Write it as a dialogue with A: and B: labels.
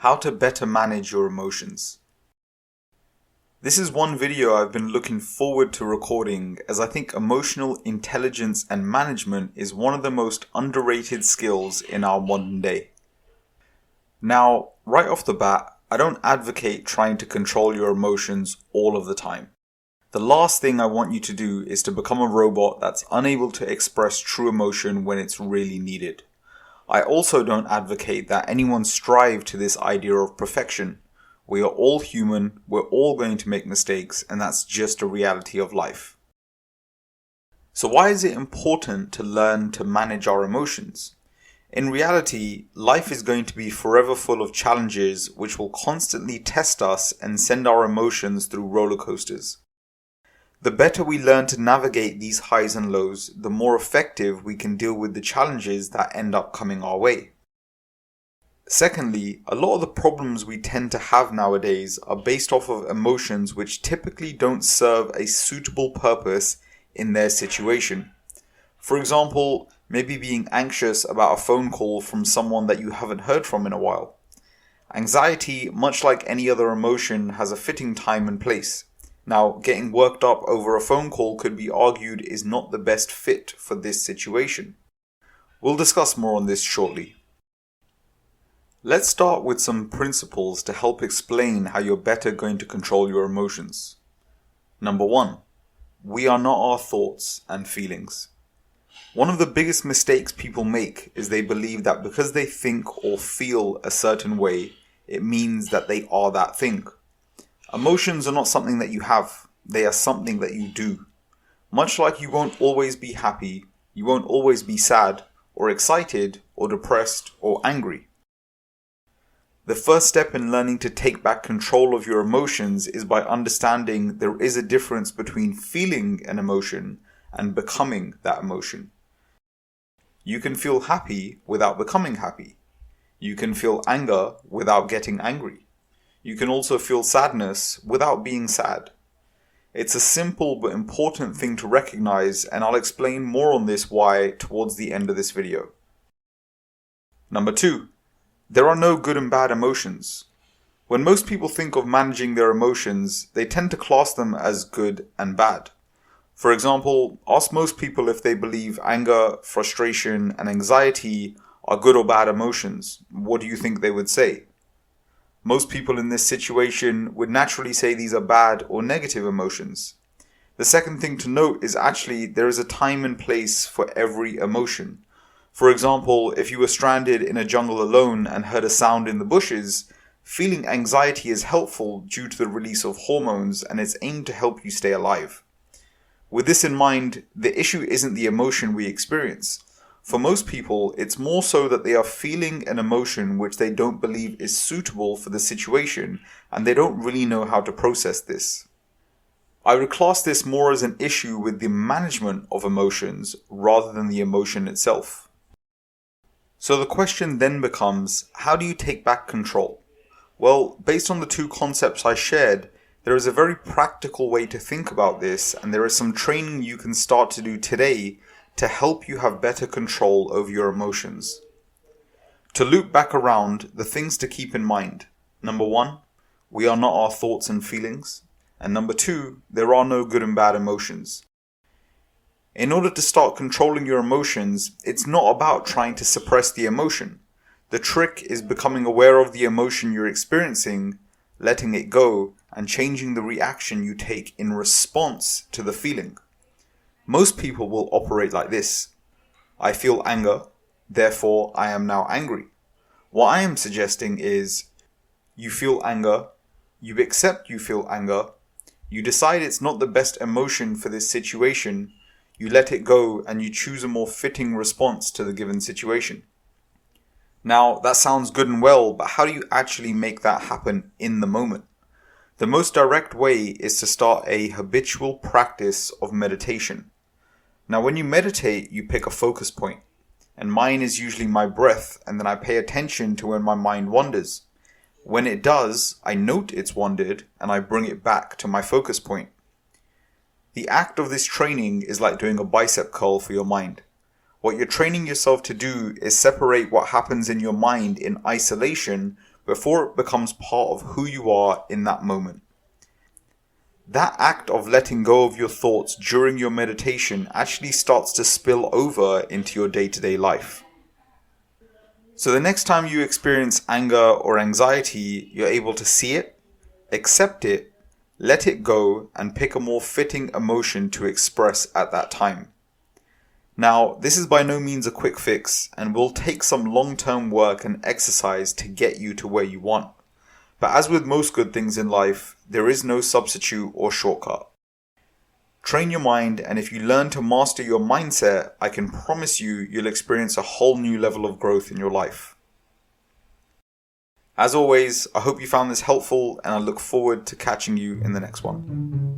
A: How to better manage your emotions. This is one video I've been looking forward to recording, as I think emotional intelligence and management is one of the most underrated skills in our modern day. Now, right off the bat, I don't advocate trying to control your emotions all of the time. The last thing I want you to do is to become a robot that's unable to express true emotion when it's really needed. I also don't advocate that anyone strive to this idea of perfection. We are all human, we're all going to make mistakes, and that's just a reality of life. So why is it important to learn to manage our emotions? In reality, life is going to be forever full of challenges which will constantly test us and send our emotions through roller coasters. The better we learn to navigate these highs and lows, the more effective we can deal with the challenges that end up coming our way. Secondly, a lot of the problems we tend to have nowadays are based off of emotions which typically don't serve a suitable purpose in their situation. For example, maybe being anxious about a phone call from someone that you haven't heard from in a while. Anxiety, much like any other emotion, has a fitting time and place. Now, getting worked up over a phone call could be argued is not the best fit for this situation. We'll discuss more on this shortly. Let's start with some principles to help explain how you're better going to control your emotions. Number 1. We are not our thoughts and feelings. One of the biggest mistakes people make is they believe that because they think or feel a certain way, it means that they are that thing. Emotions are not something that you have, they are something that you do. Much like you won't always be happy, you won't always be sad, or excited, or depressed, or angry. The first step in learning to take back control of your emotions is by understanding there is a difference between feeling an emotion and becoming that emotion. You can feel happy without becoming happy. You can feel anger without getting angry. You can also feel sadness without being sad. It's a simple but important thing to recognize, and I'll explain more on this why towards the end of this video. Number 2. There are no good and bad emotions. When most people think of managing their emotions, they tend to class them as good and bad. For example, ask most people if they believe anger, frustration, and anxiety are good or bad emotions. What do you think they would say? Most people in this situation would naturally say these are bad or negative emotions. The second thing to note is actually there is a time and place for every emotion. For example, if you were stranded in a jungle alone and heard a sound in the bushes, feeling anxiety is helpful due to the release of hormones, and it's aimed to help you stay alive. With this in mind, the issue isn't the emotion we experience. For most people, it's more so that they are feeling an emotion which they don't believe is suitable for the situation, and they don't really know how to process this. I would class this more as an issue with the management of emotions rather than the emotion itself. So the question then becomes, how do you take back control? Well, based on the two concepts I shared, there is a very practical way to think about this, and there is some training you can start to do today to help you have better control over your emotions. To loop back around, the things to keep in mind. Number 1, we are not our thoughts and feelings. And number 2, there are no good and bad emotions. In order to start controlling your emotions, it's not about trying to suppress the emotion. The trick is becoming aware of the emotion you're experiencing, letting it go, and changing the reaction you take in response to the feeling. Most people will operate like this. I feel anger, therefore I am now angry. What I am suggesting is, you feel anger, you accept you feel anger, you decide it's not the best emotion for this situation, you let it go, and you choose a more fitting response to the given situation. Now, that sounds good and well, but how do you actually make that happen in the moment? The most direct way is to start a habitual practice of meditation. Now, when you meditate, you pick a focus point, and mine is usually my breath, and then I pay attention to when my mind wanders. When it does, I note it's wandered, and I bring it back to my focus point. The act of this training is like doing a bicep curl for your mind. What you're training yourself to do is separate what happens in your mind in isolation before it becomes part of who you are in that moment. That act of letting go of your thoughts during your meditation actually starts to spill over into your day-to-day life. So the next time you experience anger or anxiety, you're able to see it, accept it, let it go, and pick a more fitting emotion to express at that time. Now, this is by no means a quick fix and will take some long-term work and exercise to get you to where you want. But as with most good things in life, there is no substitute or shortcut. Train your mind, and if you learn to master your mindset, I can promise you'll experience a whole new level of growth in your life. As always, I hope you found this helpful, and I look forward to catching you in the next one.